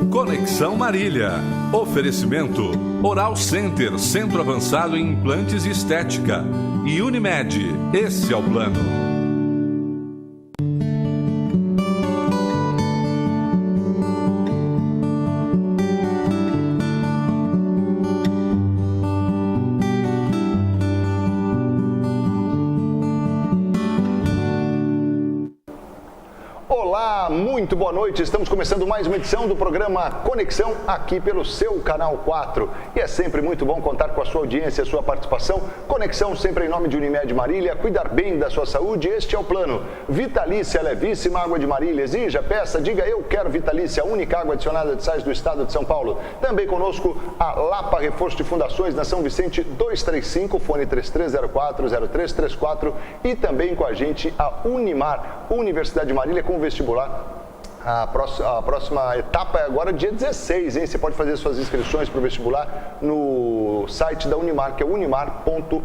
Conexão Marília. Oferecimento Oral Center, Centro Avançado em Implantes e Estética. E Unimed, esse é o plano. Muito boa noite, estamos começando mais uma edição do programa Conexão aqui pelo seu Canal 4 e é sempre muito bom contar com a sua audiência, a sua participação. Conexão sempre em nome de Unimed Marília, cuidar bem da sua saúde, este é o plano. Vitalícia, levíssima água de Marília, exija, peça, diga eu quero Vitalícia, a única água adicionada de sais do estado de São Paulo. Também conosco a Lapa Reforço de Fundações na São Vicente 235, fone 33040334 e também com a gente a Unimar, Universidade de Marília com vestibular. A próxima etapa é agora dia 16, hein? Você pode fazer suas inscrições para o vestibular no site da Unimar, que é unimar.br.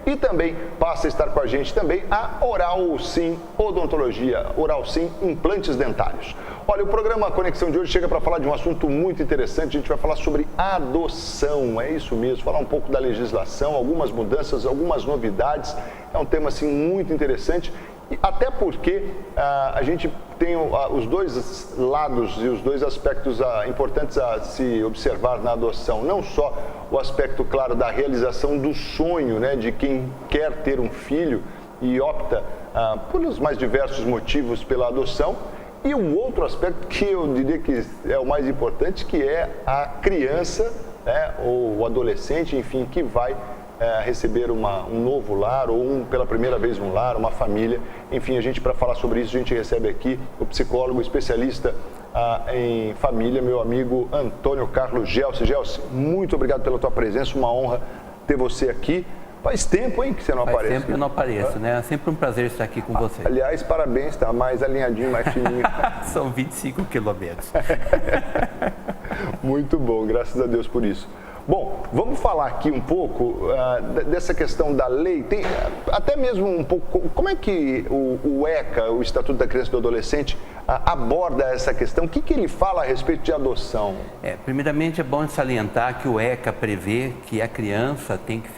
E também passa a estar com a gente também a Oral Sim Odontologia, Oral Sim Implantes Dentários. Olha, o programa Conexão de hoje chega para falar de um assunto muito interessante. A gente vai falar sobre adoção, é isso mesmo, falar um pouco da legislação, algumas mudanças, algumas novidades. É um tema assim muito interessante. Até porque a gente tem os dois lados e os dois aspectos importantes a se observar na adoção. Não só o aspecto, claro, da realização do sonho, né, de quem quer ter um filho e opta por os mais diversos motivos pela adoção. E o outro aspecto que eu diria que é o mais importante, que é a criança, né, ou o adolescente, enfim, que vai receber um novo lar ou pela primeira vez um lar, uma família. Enfim, para falar sobre isso, a gente recebe aqui o psicólogo especialista em família, meu amigo Antônio Carlos Gelsi. Gelsi, muito obrigado pela tua presença, uma honra ter você aqui. Faz tempo, hein, que você não aparece. Faz tempo que eu não apareço, né? É sempre um prazer estar aqui com você. Aliás, parabéns, tá mais alinhadinho, mais fininho. São 25 quilômetros. Muito bom, graças a Deus por isso. Bom, vamos falar aqui um pouco dessa questão da lei, tem até mesmo um pouco, como é que o ECA, o Estatuto da Criança e do Adolescente, aborda essa questão? O que ele fala a respeito de adoção? Primeiramente é bom salientar que o ECA prevê que a criança tem que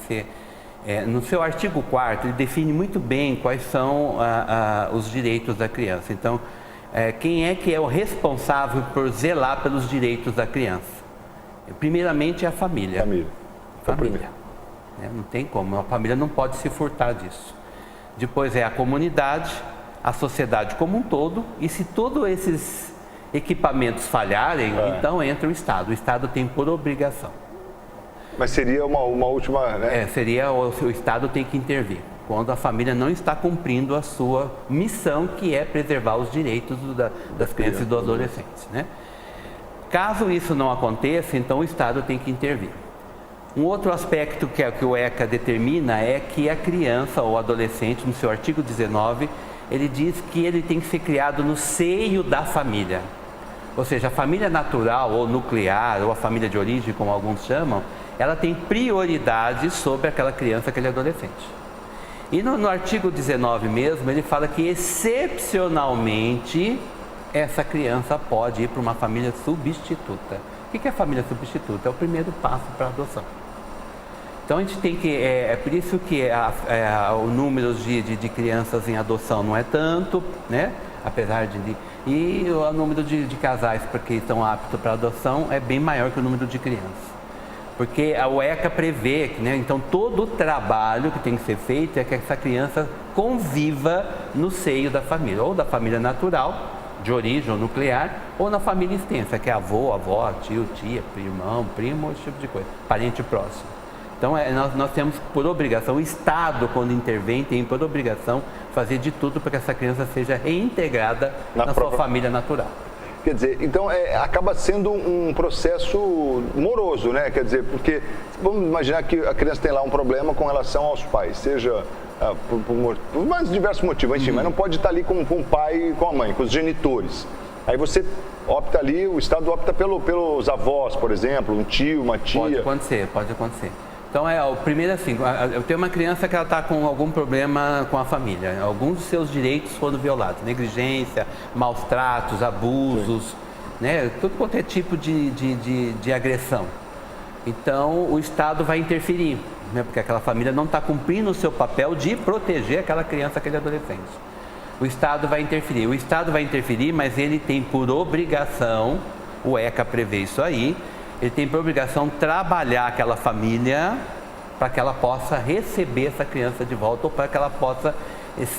ser, no seu artigo 4º, ele define muito bem quais são os direitos da criança. Então, quem é que é o responsável por zelar pelos direitos da criança? Primeiramente é a família. Família. Não tem como, a família não pode se furtar disso. Depois é a comunidade, a sociedade como um todo, e se todos esses equipamentos falharem, então entra o Estado. O Estado tem por obrigação. Mas seria uma última, né? Seria o Estado tem que intervir, quando a família não está cumprindo a sua missão, que é preservar os direitos das crianças e dos adolescentes, né? Caso isso não aconteça, então o Estado tem que intervir. Um outro aspecto que o ECA determina é que a criança ou adolescente, no seu artigo 19, ele diz que ele tem que ser criado no seio da família. Ou seja, a família natural ou nuclear, ou a família de origem, como alguns chamam, ela tem prioridade sobre aquela criança, aquele adolescente. E no artigo 19 mesmo, ele fala que excepcionalmente essa criança pode ir para uma família substituta. O que é família substituta? É o primeiro passo para a adoção. Então a gente tem que, por isso que o número de crianças em adoção não é tanto, né? Apesar e o número de casais que estão aptos para adoção é bem maior que o número de crianças. Porque a ECA prevê, né? Então todo o trabalho que tem que ser feito é que essa criança conviva no seio da família, ou da família natural, de origem ou nuclear, ou na família extensa, que é avô, avó, tio, tia, irmão, primo, esse tipo de coisa, parente próximo. Então nós temos por obrigação, o Estado, quando intervém, tem por obrigação fazer de tudo para que essa criança seja reintegrada na sua família natural. Quer dizer, então acaba sendo um processo moroso, né? Quer dizer, porque vamos imaginar que a criança tem lá um problema com relação aos pais, seja por mais diversos motivos, enfim, mas não pode estar ali com o pai e com a mãe, com os genitores. Aí você opta ali, o Estado opta pelos avós, por exemplo, um tio, uma tia. Pode acontecer. Então, o primeiro assim, eu tenho uma criança que ela está com algum problema com a família, alguns dos seus direitos foram violados, negligência, maus tratos, abusos. né? Tudo quanto é tipo de agressão. Então, o Estado vai interferir, né? Porque aquela família não está cumprindo o seu papel de proteger aquela criança, aquele adolescente. O Estado vai interferir, mas ele tem por obrigação, o ECA prevê isso aí, ele tem por obrigação trabalhar aquela família para que ela possa receber essa criança de volta ou para que ela possa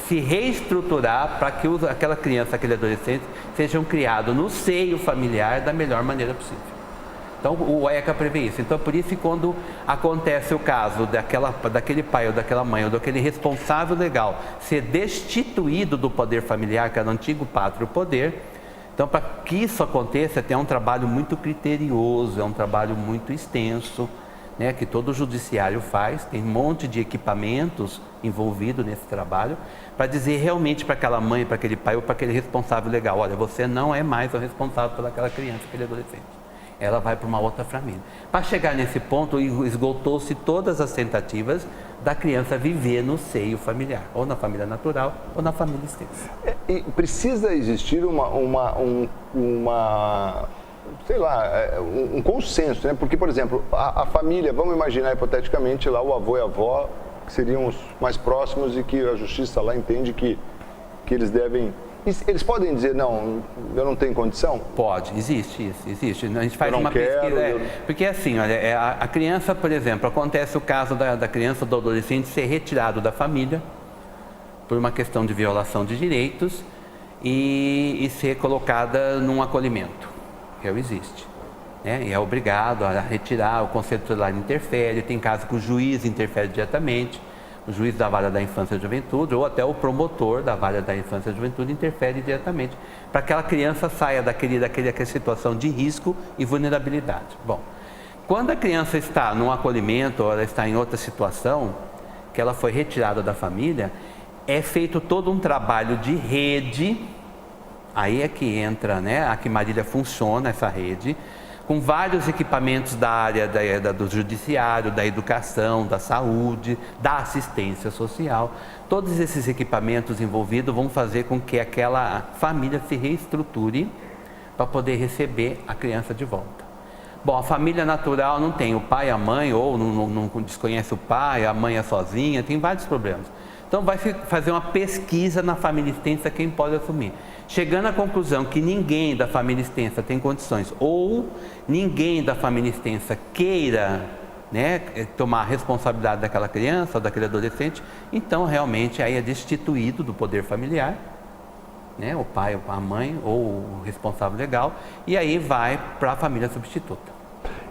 se reestruturar para que aquela criança, aquele adolescente sejam criados no seio familiar da melhor maneira possível. Então, o ECA prevê isso. Então, por isso que quando acontece o caso daquele pai ou daquela mãe ou daquele responsável legal ser destituído do poder familiar, que era o antigo pátrio poder, então, para que isso aconteça, tem um trabalho muito criterioso, é um trabalho muito extenso, né, que todo o judiciário faz, tem um monte de equipamentos envolvidos nesse trabalho, para dizer realmente para aquela mãe, para aquele pai ou para aquele responsável legal, olha, você não é mais o responsável pelaquela criança, aquele adolescente. Ela vai para uma outra família. Para chegar nesse ponto, esgotou-se todas as tentativas da criança viver no seio familiar, ou na família natural, ou na família extensa. E precisa existir um consenso, né? Porque, por exemplo, a família, vamos imaginar hipoteticamente lá o avô e a avó, que seriam os mais próximos e que a justiça lá entende que eles devem... Eles podem dizer, não, eu não tenho condição? Pode, existe isso, existe. A gente faz uma pesquisa, porque assim, olha, a criança, por exemplo, acontece o caso da criança ou do adolescente ser retirado da família por uma questão de violação de direitos e ser colocada num acolhimento, que existe. Né? E é obrigado a retirar, o Conselho Tutelar interfere, tem casos que o juiz interfere diretamente, o juiz da Vara da Infância e Juventude ou até o promotor da Vara da Infância e Juventude interfere diretamente para que aquela criança saia daquela situação de risco e vulnerabilidade. Bom, quando a criança está num acolhimento ou ela está em outra situação, que ela foi retirada da família, é feito todo um trabalho de rede, aí é que entra, né, a que Marília funciona, essa rede, com vários equipamentos da área do judiciário, da educação, da saúde, da assistência social. Todos esses equipamentos envolvidos vão fazer com que aquela família se reestruture para poder receber a criança de volta. Bom, a família natural não tem o pai e a mãe, ou não desconhece o pai, a mãe é sozinha, tem vários problemas. Então vai fazer uma pesquisa na família extensa quem pode assumir. Chegando à conclusão que ninguém da família extensa tem condições ou ninguém da família extensa queira, né, tomar a responsabilidade daquela criança ou daquele adolescente, então realmente aí é destituído do poder familiar, né, o pai, a mãe ou o responsável legal, e aí vai para a família substituta.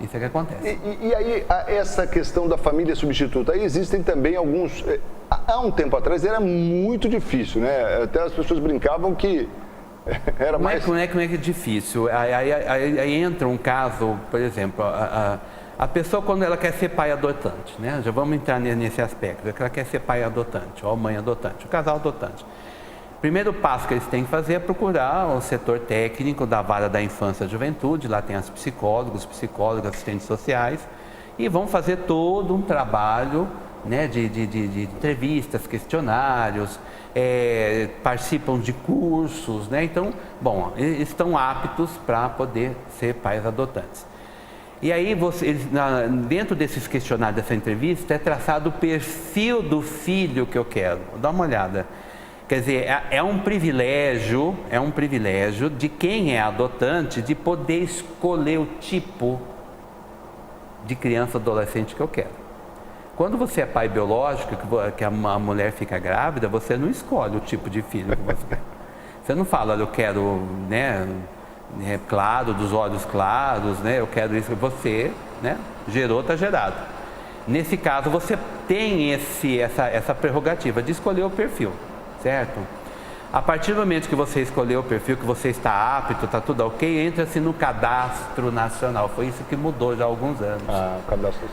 Isso é que acontece. E aí, essa questão da família substituta, aí existem também alguns... Há um tempo atrás era muito difícil, né? Até as pessoas brincavam que era mais... Como é que é difícil? Aí entra um caso, por exemplo, a pessoa quando ela quer ser pai adotante, né? Já vamos entrar nesse aspecto, ela quer ser pai adotante, ou mãe adotante, o casal adotante. O primeiro passo que eles têm que fazer é procurar o setor técnico da Vara da Infância e Juventude, lá tem as psicólogas, assistentes sociais, e vão fazer todo um trabalho, né, de entrevistas, questionários, participam de cursos, né? Então, bom, eles estão aptos para poder ser pais adotantes. E aí, dentro desses questionários, dessa entrevista, é traçado o perfil do filho que eu quero. Dá uma olhada. Quer dizer, é um privilégio de quem é adotante de poder escolher o tipo de criança ou adolescente que eu quero. Quando você é pai biológico, que a mulher fica grávida, você não escolhe o tipo de filho que você quer. Você não fala, olha, eu quero, né, claro, dos olhos claros, né, eu quero isso. Você, né, gerou, está gerado. Nesse caso, você tem essa prerrogativa de escolher o perfil. Certo? A partir do momento que você escolheu o perfil, que você está apto, está tudo ok, entra-se no Cadastro Nacional. Foi isso que mudou já há alguns anos.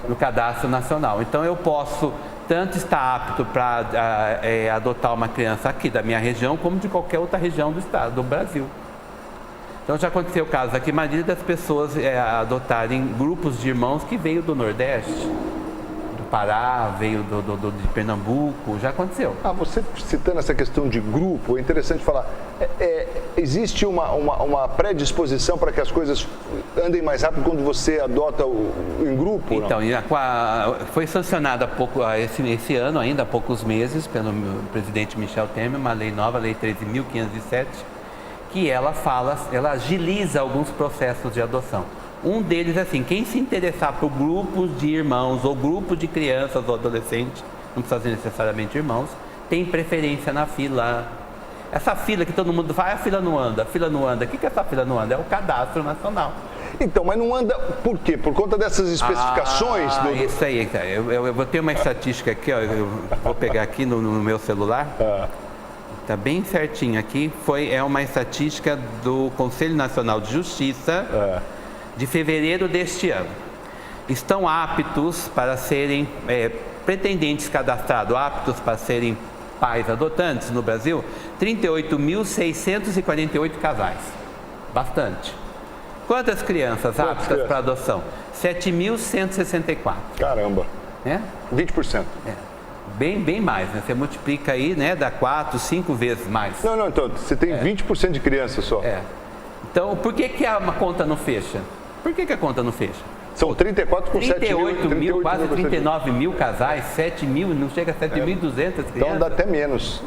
No Cadastro Nacional. Então eu posso tanto estar apto para adotar uma criança aqui da minha região, como de qualquer outra região do estado, do Brasil. Então já aconteceu o caso aqui, maioria das pessoas adotarem grupos de irmãos que veio do Nordeste, Pará, veio de Pernambuco, já aconteceu. Você citando essa questão de grupo, é interessante falar, existe uma predisposição para que as coisas andem mais rápido quando você adota em grupo? Então, foi sancionada esse ano ainda, há poucos meses, pelo presidente Michel Temer, uma lei nova, a Lei 13.507, que ela agiliza alguns processos de adoção. Um deles é assim, quem se interessar por grupos de irmãos ou grupo de crianças ou adolescentes, não precisa ser necessariamente irmãos, tem preferência na fila. Essa fila que todo mundo fala, a fila não anda, a fila não anda. O que é essa fila não anda? É o cadastro nacional. Então, mas não anda por quê? Por conta dessas especificações? Isso aí. Eu vou ter uma estatística aqui, ó, eu vou pegar aqui no meu celular. Está bem certinho aqui. É uma estatística do Conselho Nacional de Justiça de fevereiro deste ano. Estão aptos para serem pretendentes cadastrados, aptos para serem pais adotantes no Brasil, 38.648 casais. Bastante. Quantas crianças aptas para adoção? 7.164. Caramba. 20%. Bem mais, né? Você multiplica aí, né? Dá 4, 5 vezes mais. Não, então, você tem 20% de crianças só. Então, por que a conta não fecha? Por que a conta não fecha? São 34 com 38 mil, quase 39 mil casais, 7 mil, não chega a 7.200 crianças. Então dá até menos.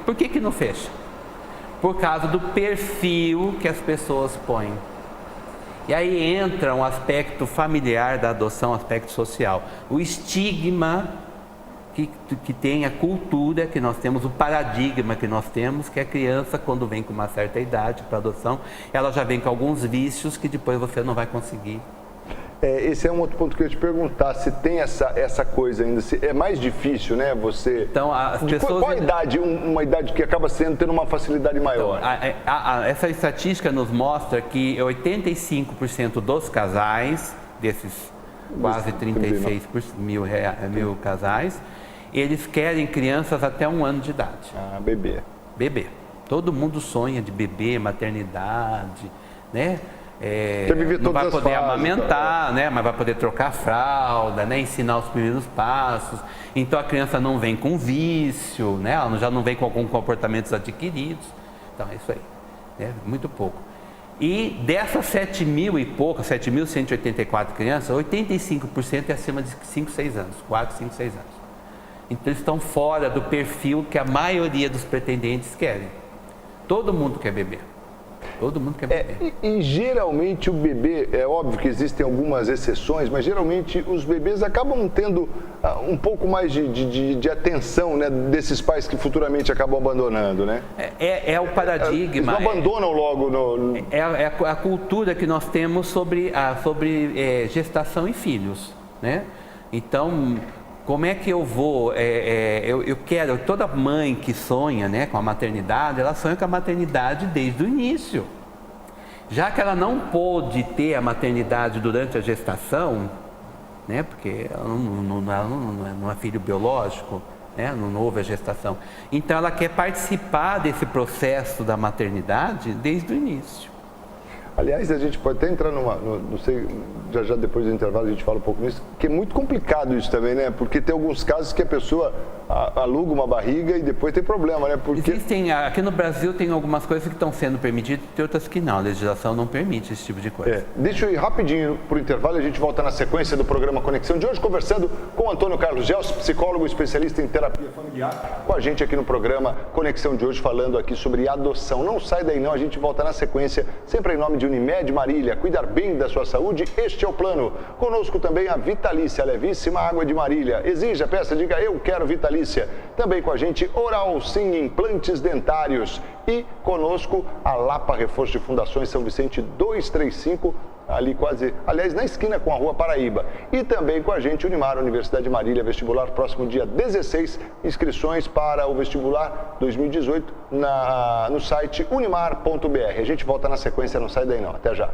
Por que não fecha? Por causa do perfil que as pessoas põem. E aí entra um aspecto familiar da adoção, um aspecto social. O estigma que tem, a cultura que nós temos, o paradigma que nós temos, que a criança, quando vem com uma certa idade para adoção, ela já vem com alguns vícios que depois você não vai conseguir. Esse é um outro ponto que eu ia te perguntar, se tem essa coisa ainda, se é mais difícil, né, você... Então, as pessoas... Qual a idade, uma idade que acaba tendo uma facilidade maior? Então, essa estatística nos mostra que 85% dos casais, desses quase 36 mil casais, eles querem crianças até 1 ano de idade. Bebê. Todo mundo sonha de bebê, maternidade, né? Não vai poder amamentar, né? Mas vai poder trocar a fralda, né? Ensinar os primeiros passos. Então a criança não vem com vício, né? Ela já não vem com alguns comportamentos adquiridos. Então é isso aí, né? Muito pouco. E dessas 7.000 e poucas, 7.184 crianças, 85% é acima de 5, 6 anos, 4, 5, 6 anos. Então eles estão fora do perfil que a maioria dos pretendentes querem. Todo mundo quer beber. Todo mundo quer beber. E geralmente o bebê, é óbvio que existem algumas exceções, mas geralmente os bebês acabam tendo um pouco mais de atenção, né, desses pais que futuramente acabam abandonando, né? É o paradigma. Eles não abandonam logo É a cultura que nós temos sobre gestação e filhos, né? Então, como é que eu vou, eu quero, toda mãe que sonha, né, com a maternidade, ela sonha com a maternidade desde o início. Já que ela não pôde ter a maternidade durante a gestação, né, porque ela não é filho biológico, né, não houve a gestação. Então ela quer participar desse processo da maternidade desde o início. Aliás, a gente pode até entrar não sei, já depois do intervalo a gente fala um pouco nisso, que é muito complicado isso também, né? Porque tem alguns casos que a pessoa aluga uma barriga e depois tem problema, né? Porque... Aqui no Brasil tem algumas coisas que estão sendo permitidas e outras que não. A legislação não permite esse tipo de coisa. Deixa eu ir rapidinho para o intervalo e a gente volta na sequência do programa Conexão de hoje, conversando com Antônio Carlos Gels, psicólogo especialista em terapia familiar, com a gente aqui no programa Conexão de hoje, falando aqui sobre adoção. Não sai daí não, a gente volta na sequência, sempre em nome de Unimed Marília. Cuidar bem da sua saúde, este é o plano. Conosco também a Vitalícia, a levíssima água de Marília. Exija, peça, diga eu quero Vitalícia. Também com a gente Oral Sim Implantes Dentários. E conosco a Lapa Reforço de Fundações São Vicente 235, ali quase, aliás, na esquina com a Rua Paraíba. E também com a gente Unimar, Universidade de Marília, vestibular próximo dia 16, inscrições para o vestibular 2018 no site unimar.br. A gente volta na sequência, não sai daí não, até já.